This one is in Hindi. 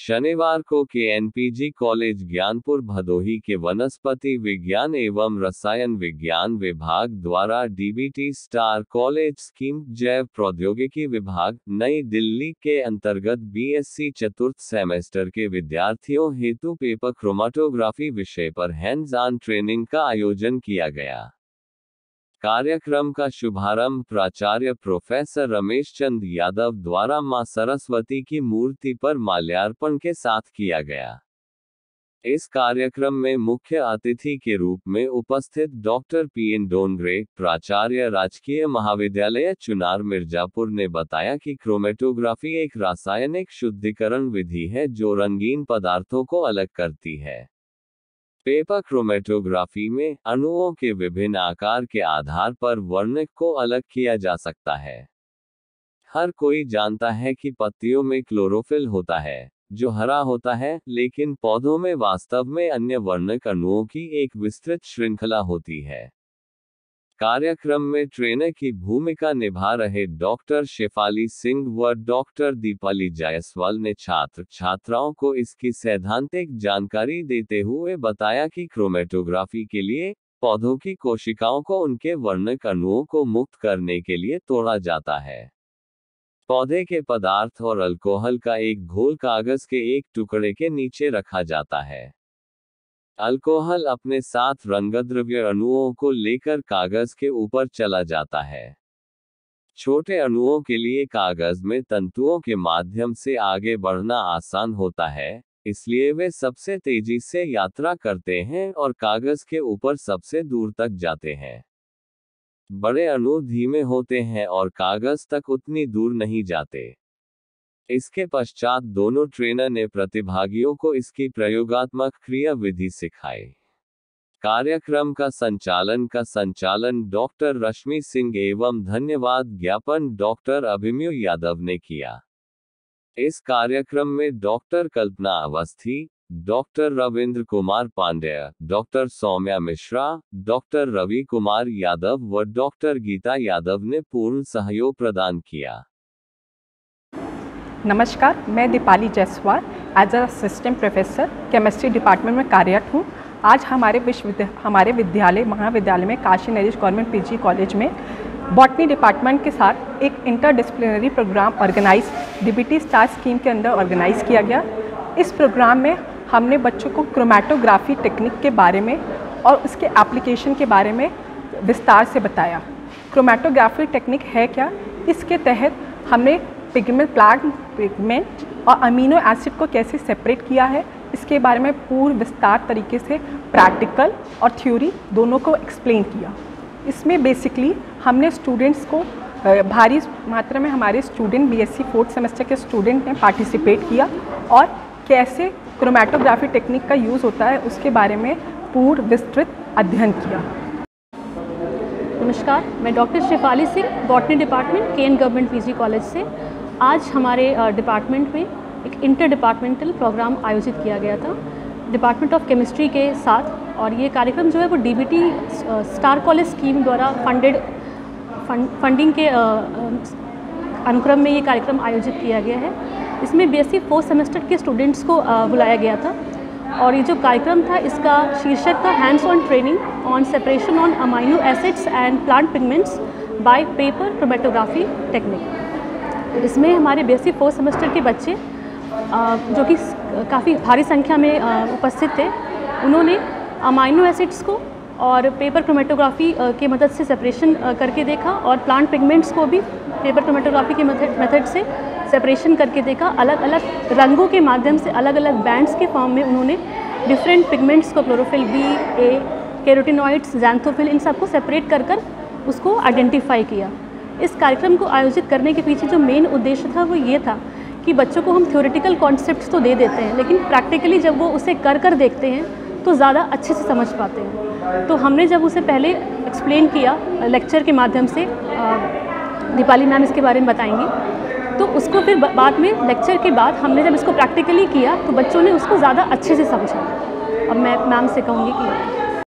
शनिवार को केएनपीजी कॉलेज ज्ञानपुर भदोही के वनस्पति विज्ञान एवं रसायन विज्ञान विभाग द्वारा डीबीटी स्टार कॉलेज स्कीम जैव प्रौद्योगिकी विभाग नई दिल्ली के अंतर्गत बीएससी चतुर्थ सेमेस्टर के विद्यार्थियों हेतु पेपर क्रोमेटोग्राफी विषय पर हैंड्स ऑन ट्रेनिंग का आयोजन किया गया। कार्यक्रम का शुभारंभ प्राचार्य प्रोफेसर रमेश चंद यादव द्वारा मां सरस्वती की मूर्ति पर माल्यार्पण के साथ किया गया। इस कार्यक्रम में मुख्य अतिथि के रूप में उपस्थित डॉक्टर पीएन डोंगरे, प्राचार्य राजकीय महाविद्यालय चुनार मिर्जापुर ने बताया कि क्रोमेटोग्राफी एक रासायनिक शुद्धिकरण विधि है जो रंगीन पदार्थों को अलग करती है। पेपर क्रोमेटोग्राफी में अणुओं के विभिन्न आकार के आधार पर वर्णक को अलग किया जा सकता है। हर कोई जानता है कि पत्तियों में क्लोरोफिल होता है, जो हरा होता है, लेकिन पौधों में वास्तव में अन्य वर्णक अणुओं की एक विस्तृत श्रृंखला होती है। कार्यक्रम में ट्रेनर की भूमिका निभा रहे डॉक्टर शेफाली सिंह व डॉक्टर दीपाली जायसवाल ने छात्र छात्राओं को इसकी सैद्धांतिक जानकारी देते हुए बताया कि क्रोमेटोग्राफी के लिए पौधों की कोशिकाओं को उनके वर्णक अणुओं को मुक्त करने के लिए तोड़ा जाता है। पौधे के पदार्थ और अल्कोहल का एक घोल कागज के एक टुकड़े के नीचे रखा जाता है। अल्कोहल अपने साथ रंगद्रव्य अणुओं को लेकर कागज के ऊपर चला जाता है। छोटे अणुओं के लिए कागज में तंतुओं के माध्यम से आगे बढ़ना आसान होता है, इसलिए वे सबसे तेजी से यात्रा करते हैं और कागज के ऊपर सबसे दूर तक जाते हैं। बड़े अणु धीमे होते हैं और कागज तक उतनी दूर नहीं जाते। इसके पश्चात दोनों ट्रेनर ने प्रतिभागियों को इसकी प्रयोगात्मक क्रिया विधि सिखाई। कार्यक्रम का संचालन डॉक्टर रश्मि सिंह एवं धन्यवाद ज्ञापन डॉक्टर अभिमन्यु यादव ने किया। इस कार्यक्रम में doctor Kalpana Awasthi, doctor Ravindra Kumar Pandey, doctor Saumya Mishra, doctor Ravi Kumar Yadav व डॉक्टर गीता यादव ने पूर्ण सहयोग प्रदान किया। नमस्कार, मैं Deepali Jaiswal as assistant professor chemistry department में कार्यरत हूँ। आज हमारे विद्यालय महाविद्यालय में Kashi Naresh government PG college में बॉटनी डिपार्टमेंट के साथ एक interdisciplinary programme organise DBT star scheme के अंदर ऑर्गेनाइज किया गया। इस प्रोग्राम में हमने बच्चों को क्रोमेटोग्राफी टेक्निक के बारे में और उसके एप्लीकेशन के बारे में विस्तार से बताया। क्रोमेटोग्राफी टेक्निक है क्या, इसके तहत हमने प्लांट पिगमेंट और अमीनो एसिड को कैसे सेपरेट किया है, इसके बारे में पूर्ण विस्तार तरीके से प्रैक्टिकल और थ्योरी दोनों को एक्सप्लेन किया। इसमें बेसिकली हमने स्टूडेंट्स को भारी मात्रा में हमारे स्टूडेंट बीएससी फोर्थ सेमेस्टर के स्टूडेंट ने पार्टिसिपेट किया और कैसे क्रोमेटोग्राफी टेक्निक का यूज़ होता है उसके बारे में पूर्ण विस्तृत अध्ययन किया। नमस्कार, मैं doctor Shefali Singh, botany department KN government PG college से। आज हमारे डिपार्टमेंट में एक इंटर डिपार्टमेंटल प्रोग्राम आयोजित किया गया था डिपार्टमेंट ऑफ केमिस्ट्री के साथ, और ये कार्यक्रम जो है वो डीबीटी स्टार कॉलेज स्कीम द्वारा फंडिंग के अनुक्रम में ये कार्यक्रम आयोजित किया गया है। इसमें बीएससी फोर्थ सेमेस्टर के स्टूडेंट्स को बुलाया गया था और ये जो कार्यक्रम था इसका शीर्षक था hands on training on separation on amino acids and plant pigments by paper chromatography technique. इसमें हमारे बीएससी फोर्थ सेमेस्टर के बच्चे जो कि काफ़ी भारी संख्या में उपस्थित थे, उन्होंने अमाइनो एसिड्स को और पेपर क्रोमेटोग्राफी के मदद से सेपरेशन करके देखा और प्लांट पिगमेंट्स को भी पेपर क्रोमेटोग्राफी के मेथड से सेपरेशन करके देखा। अलग अलग रंगों के माध्यम से अलग अलग बैंड्स के फॉर्म में उन्होंने डिफरेंट पिगमेंट्स को क्लोरोफिल बी, ए, कैरोटिनॉइड्स, ज़ैंथोफिल, इन सबको सेपरेट कर उसको आइडेंटिफाई किया। इस कार्यक्रम को आयोजित करने के पीछे जो मेन उद्देश्य था वो ये था कि बच्चों को हम थ्योरेटिकल कॉन्सेप्ट्स तो दे देते हैं, लेकिन प्रैक्टिकली जब वो उसे कर देखते हैं तो ज़्यादा अच्छे से समझ पाते हैं। तो हमने जब उसे पहले एक्सप्लेन किया लेक्चर के माध्यम से, दीपाली मैम इसके बारे में बताएंगी, तो उसको फिर बाद में लेक्चर के बाद हमने जब इसको प्रैक्टिकली किया तो बच्चों ने उसको ज़्यादा अच्छे से समझा। अब मैं मैम से कहूँगी कि